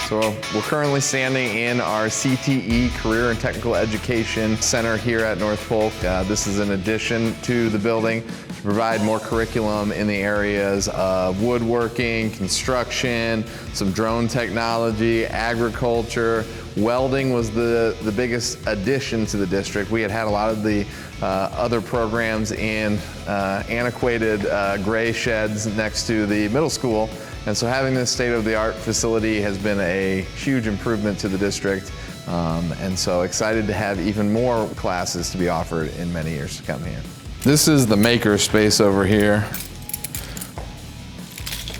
So we're currently standing in our CTE, Career and Technical Education Center here at North Polk. This is an addition to the building to provide more curriculum in the areas of woodworking, construction, some drone technology, agriculture. Welding was the biggest addition to the district. We had a lot of the other programs in antiquated gray sheds next to the middle school. And so having this state-of-the-art facility has been a huge improvement to the district. And so excited to have even more classes to be offered in many years to come here. This is the maker space over here,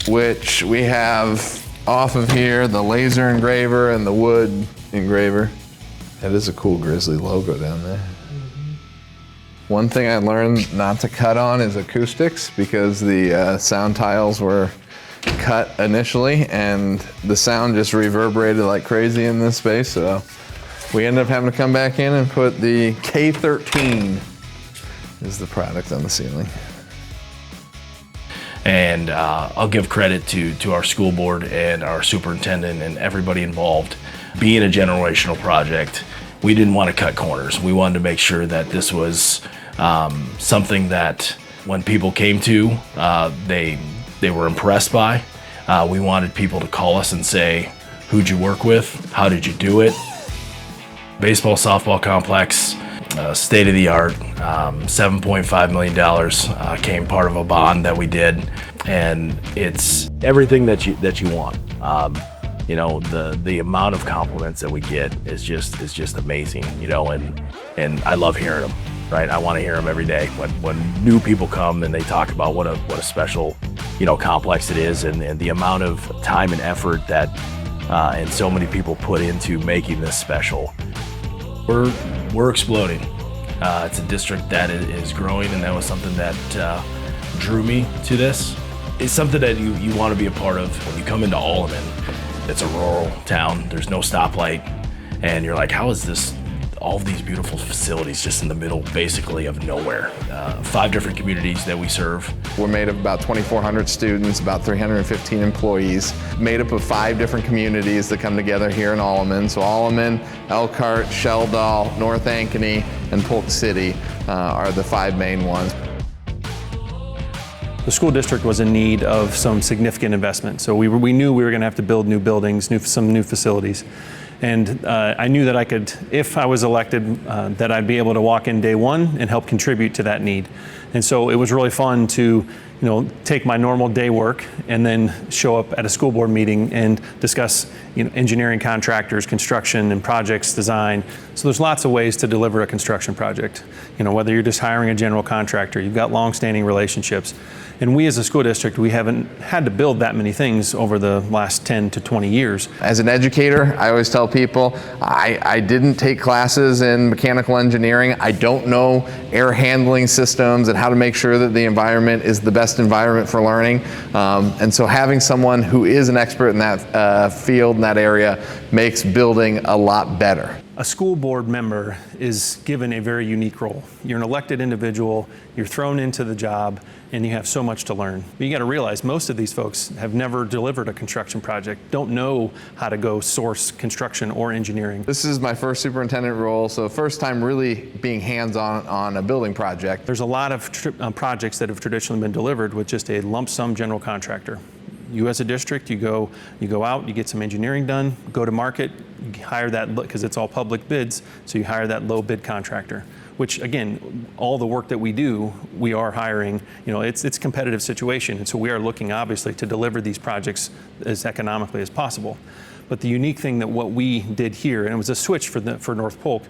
which we have off of here, the laser engraver and the wood engraver. That is a cool Grizzly logo down there. One thing I learned not to cut on is acoustics, because the sound tiles were cut initially and the sound just reverberated like crazy in this space. So we ended up having to come back in and put the K13 is the product on the ceiling. And I'll give credit to our school board and our superintendent and everybody involved. Being a generational project, we didn't want to cut corners. We wanted to make sure that this was something that when people came to, they were impressed by. We wanted people to call us and say, who'd you work with? How did you do it? Baseball, softball complex, state of the art, $7.5 million came part of a bond that we did. And it's everything that you want. You know, the amount of compliments that we get is just amazing, you know, and I love hearing them, right? I want to hear them every day. When new people come and they talk about what a special, you know, complex it is, and the amount of time and effort that and so many people put into making this special. We're exploding. It's a district that is growing, and that was something that drew me to this. It's something that you want to be a part of. When you come into Alleman, it's a rural town, there's no stoplight, and you're like, how is this, all of these beautiful facilities just in the middle, basically, of nowhere? 5 different communities that we serve. We're made of about 2,400 students, about 315 employees, made up of 5 different communities that come together here in Alleman. So Alleman, Elkhart, Sheldall, North Ankeny, and Polk City are the 5 main ones. The school district was in need of some significant investment. So we knew we were going to have to build new buildings, some new facilities. And I knew that I could, if I was elected, that I'd be able to walk in day one and help contribute to that need. And so it was really fun to, take my normal day work and then show up at a school board meeting and discuss, engineering contractors, construction and projects design. So there's lots of ways to deliver a construction project. Whether you're just hiring a general contractor, you've got long-standing relationships. And we as a school district, we haven't had to build that many things over the last 10 to 20 years. As an educator, I always tell people, I didn't take classes in mechanical engineering. I don't know air handling systems and how to make sure that the environment is the best environment for learning. And so having someone who is an expert in that field, in that area, makes building a lot better. A school board member is given a very unique role. You're an elected individual, you're thrown into the job, and you have so much to learn. But you got to realize most of these folks have never delivered a construction project, don't know how to go source construction or engineering. This is my first superintendent role, so first time really being hands-on on a building project. There's a lot of projects that have traditionally been delivered with just a lump sum general contractor. You as a district, you go out, you get some engineering done, go to market, you hire that, because it's all public bids, so you hire that low bid contractor, which again, all the work that we do, we are hiring, it's a competitive situation. And so we are looking obviously to deliver these projects as economically as possible. But the unique thing that what we did here, and it was a switch for North Polk,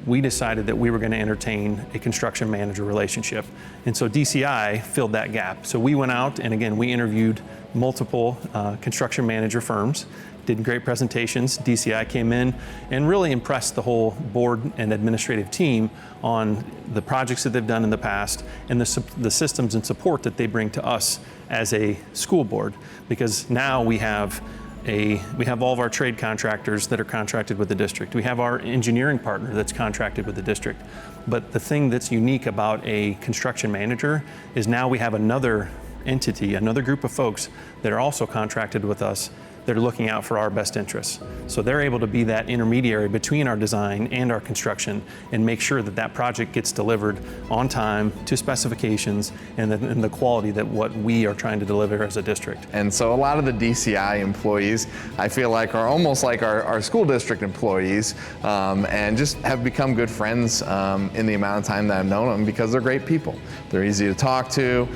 we decided that we were going to entertain a construction manager relationship. And so DCI filled that gap. So we went out and again, we interviewed multiple construction manager firms, did great presentations. DCI came in and really impressed the whole board and administrative team on the projects that they've done in the past and the systems and support that they bring to us as a school board. Because now we have all of our trade contractors that are contracted with the district. We have our engineering partner that's contracted with the district. But the thing that's unique about a construction manager is now we have another entity, another group of folks that are also contracted with us that are looking out for our best interests. So they're able to be that intermediary between our design and our construction and make sure that that project gets delivered on time to specifications and the quality that what we are trying to deliver as a district. And so a lot of the DCI employees, I feel like, are almost like our school district employees, and just have become good friends in the amount of time that I've known them, because they're great people. They're easy to talk to,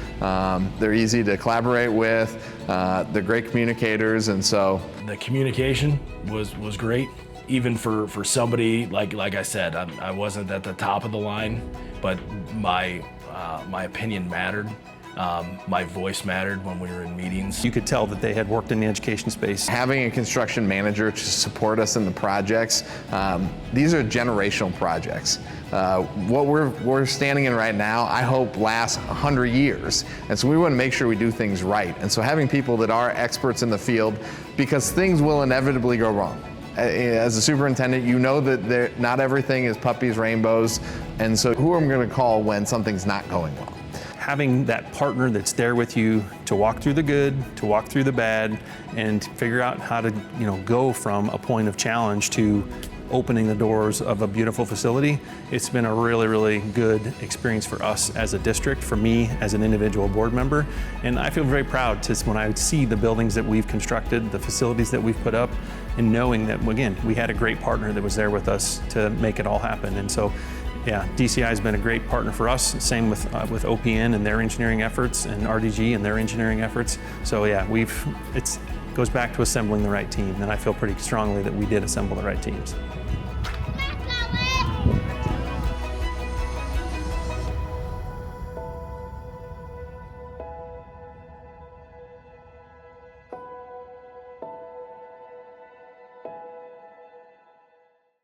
they're easy to collaborate with, they're great communicators, and so the communication was great. Even for somebody like I said, I wasn't at the top of the line, but my opinion mattered. My voice mattered when we were in meetings. You could tell that they had worked in the education space. having a construction manager to support us in the projects, these are generational projects. What we're standing in right now, I hope lasts 100 years. And so we want to make sure we do things right. And so having people that are experts in the field, because things will inevitably go wrong. As a superintendent, you know that not everything is puppies, rainbows. And so who am I going to call when something's not going well? Having that partner that's there with you to walk through the good, to walk through the bad, and figure out how to, go from a point of challenge to opening the doors of a beautiful facility. It's been a really, really good experience for us as a district, for me as an individual board member. And I feel very proud when I see the buildings that we've constructed, the facilities that we've put up, and knowing that, again, we had a great partner that was there with us to make it all happen. And so, yeah, DCI has been a great partner for us. Same with OPN and their engineering efforts, and RDG and their engineering efforts. So yeah, it goes back to assembling the right team, and I feel pretty strongly that we did assemble the right teams.